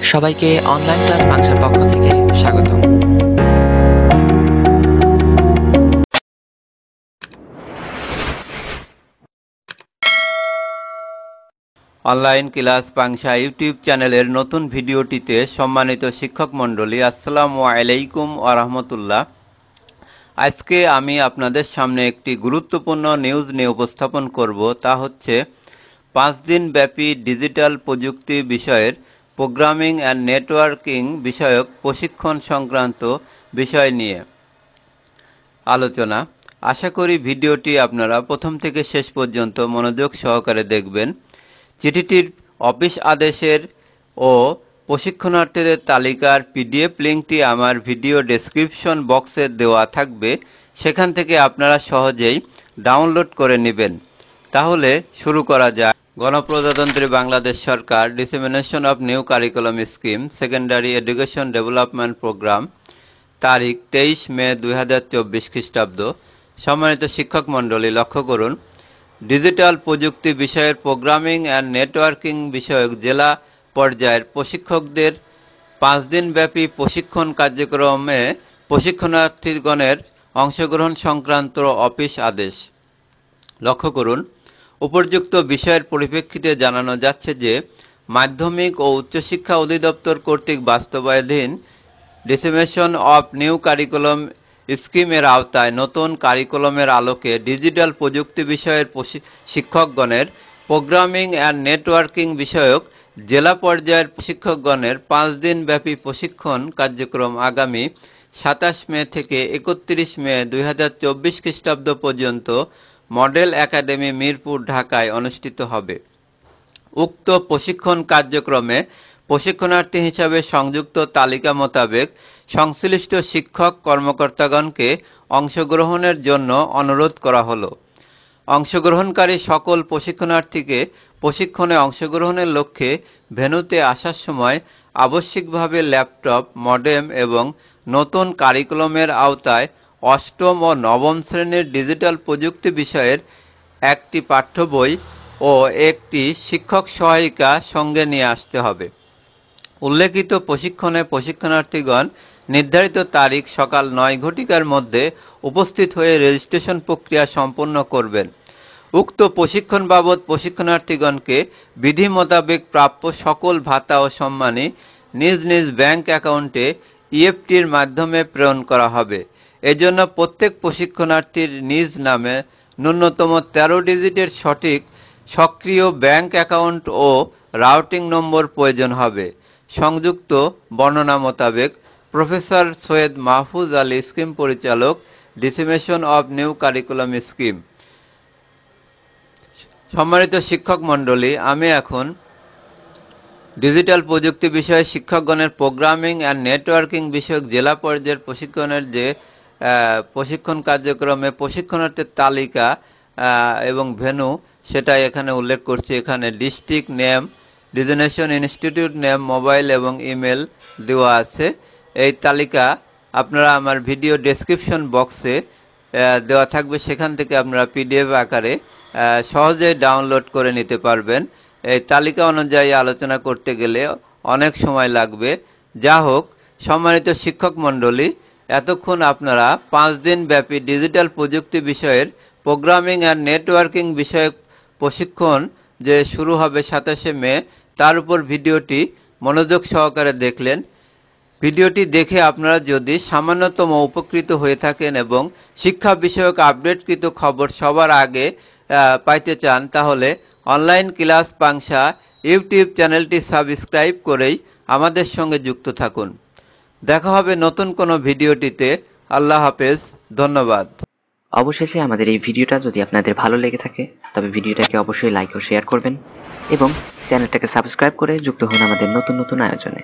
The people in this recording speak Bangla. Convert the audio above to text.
সবাইকে অনলাইন ক্লাস পাংশার পক্ষ থেকে স্বাগতম। অনলাইন ক্লাস পাংশা ইউটিউব চ্যানেলের নতুন ভিডিওটিতে সম্মানিত শিক্ষক মণ্ডলী, আসসালামু আলাইকুম ওয়া রাহমাতুল্লাহ। আজকে আমি আপনাদের সামনে একটি গুরুত্বপূর্ণ নিউজ নিয়ে উপস্থাপন করব। তা হচ্ছে 5 দিন ব্যাপী ডিজিটাল প্রযুক্তি বিষয়ের প্রোগ্রামিং অ্যান্ড নেটওয়ার্কিং বিষয়ক প্রশিক্ষণ সংক্রান্ত বিষয় নিয়ে আলোচনা। আশা করি ভিডিওটি আপনারা প্রথম থেকে শেষ পর্যন্ত মনোযোগ সহকারে দেখবেন। চিঠিটির অফিস আদেশের ও প্রশিক্ষণার্থীদের তালিকার পিডিএফ লিঙ্কটি আমার ভিডিও ডেসক্রিপশন বক্সে দেওয়া থাকবে, সেখান থেকে আপনারা সহজেই ডাউনলোড করে নেবেন। তাহলে শুরু করা যাক। গণপ্রজাতন্ত্রী বাংলাদেশ সরকার dissemination of new curriculum scheme secondary education development program, তারিখ 23 মে 2024 খ্রিস্টাব্দ। সম্মানিত শিক্ষক মণ্ডলী, লক্ষ্য করুন, ডিজিটাল প্রযুক্তি বিষয়ের প্রোগ্রামিং অ্যান্ড নেটওয়ার্কিং বিষয়ক জেলা পর্যায়ের প্রশিক্ষকদের 5 দিনব্যাপী প্রশিক্ষণ কার্যক্রমে প্রশিক্ষণার্থীগণের অংশগ্রহণ সংক্রান্ত অফিস আদেশ। লক্ষ্য করুন, উপর্যুক্ত বিষয়ের পরিপ্রেক্ষিতে জানানো যাচ্ছে যে মাধ্যমিক ও উচ্চশিক্ষা অধিদপ্তর কর্তৃক বাস্তবায়নাধীন ডিসেমিনেশন অফ নিউ কারিকুলাম স্কিমের আওতায় নতুন কারিকুলামের আলোকে ডিজিটাল প্রযুক্তি বিষয়ের শিক্ষকগণের প্রোগ্রামিং অ্যান্ড নেটওয়ার্কিং বিষয়ক জেলা পর্যায়ের প্রশিক্ষকগণের 5 দিন ব্যাপী প্রশিক্ষণ কার্যক্রম আগামী 27 মে থেকে 31 মে 2024 খ্রিস্টাব্দ পর্যন্ত মডেল একাডেমি মিরপুর, ঢাকায় অনুষ্ঠিত হবে। উক্ত প্রশিক্ষণ কার্যক্রমে প্রশিক্ষণার্থী হিসাবে সংযুক্ত তালিকা মোতাবেক সংশ্লিষ্ট শিক্ষক কর্মকর্তাগণকে অংশগ্রহণের জন্য অনুরোধ করা হলো। অংশগ্রহণকারী সকল প্রশিক্ষণার্থীকে প্রশিক্ষণে অংশগ্রহণের লক্ষ্যে ভেন্যুতে আসার সময় আবশ্যিকভাবে ল্যাপটপ, মডেম এবং নতুন কারিকুলামের আওতায় অষ্টম ও নবম শ্রেণীর ডিজিটাল প্রযুক্তি বিষয়ের একটি পাঠ্য বই ও একটি শিক্ষক সহায়িকা সঙ্গে নিয়ে আসতে হবে। উল্লেখিত প্রশিক্ষণে প্রশিক্ষণার্থীগণ নির্ধারিত তারিখ সকাল 9 ঘটিকার মধ্যে উপস্থিত হয়ে রেজিস্ট্রেশন প্রক্রিয়া সম্পন্ন করবেন। উক্ত প্রশিক্ষণ বাবদ প্রশিক্ষণার্থীগণকে বিধি মোতাবেক প্রাপ্য সকল ভাতা ও সম্মানী নিজ নিজ ব্যাংক অ্যাকাউন্টে ইএফটির মাধ্যমে প্রেরণ করা হবে। এজন্য প্রত্যেক প্রশিক্ষণার্থীর নিজ নামে ন্যূনতম 13 ডিজিটের সক্রিয় ব্যাংক অ্যাকাউন্ট ও রাউটিং নম্বর প্রয়োজন হবে। সংযুক্ত বর্ণনা মোতাবেক প্রফেসর সৈয়দ মাহফুজ আলী, স্কিম পরিচালক, dissemination of new curriculum scheme. সম্মানিত শিক্ষক মণ্ডলী, আমি এখন ডিজিটাল প্রযুক্তি বিষয়ে শিক্ষকগণের প্রোগ্রামিং অ্যান্ড নেটওয়ার্কিং বিষয়ক জেলা পর্যায়ের প্রশিক্ষণের যে প্রশিক্ষণ কার্যক্রমে প্রশিক্ষণার্থীর তালিকা এবং ভেন্যু সেটা এখানে উল্লেখ করছি। এখানে district name, designation institute name, mobile এবং ইমেল দেওয়া আছে। এই তালিকা আপনারা আমার ভিডিও ডেসক্রিপশন বক্সে দেওয়া থাকবে, সেখান থেকে আপনারা পিডিএফ আকারে সহজেই ডাউনলোড করে নিতে পারবেন। এই তালিকা অনুযায়ী আলোচনা করতে গেলে অনেক সময় লাগবে। যা হোক, সম্মানিত শিক্ষক মণ্ডলী, এতক্ষণ আপনারা 5 দিন ব্যাপী ডিজিটাল প্রযুক্তি বিষয়ের প্রোগ্রামিং অ্যান্ড নেটওয়ার্কিং বিষয়ক প্রশিক্ষণ যে শুরু হবে 27 মে, তার উপর ভিডিওটি মনোযোগ সহকারে দেখলেন। ভিডিওটি দেখে আপনারা যদি সামান্যতম উপকৃত হয়ে থাকেন এবং শিক্ষা বিষয়ক আপডেটকৃত খবর সবার আগে পাইতে চান, তাহলে অনলাইন ক্লাস পাংশা ইউটিউব চ্যানেলটি সাবস্ক্রাইব করেই আমাদের সঙ্গে যুক্ত থাকুন। দেখা হবে নতুন কোনো ভিডিওটিতে। আল্লাহ হাফেজ, ধন্যবাদ। অবশেষে আমাদের এই ভিডিওটা যদি আপনাদের ভালো লেগে থাকে তবে ভিডিওটাকে অবশ্যই লাইক ও শেয়ার করবেন এবং চ্যানেলটাকে সাবস্ক্রাইব করে যুক্ত হন আমাদের নতুন নতুন আয়োজনে।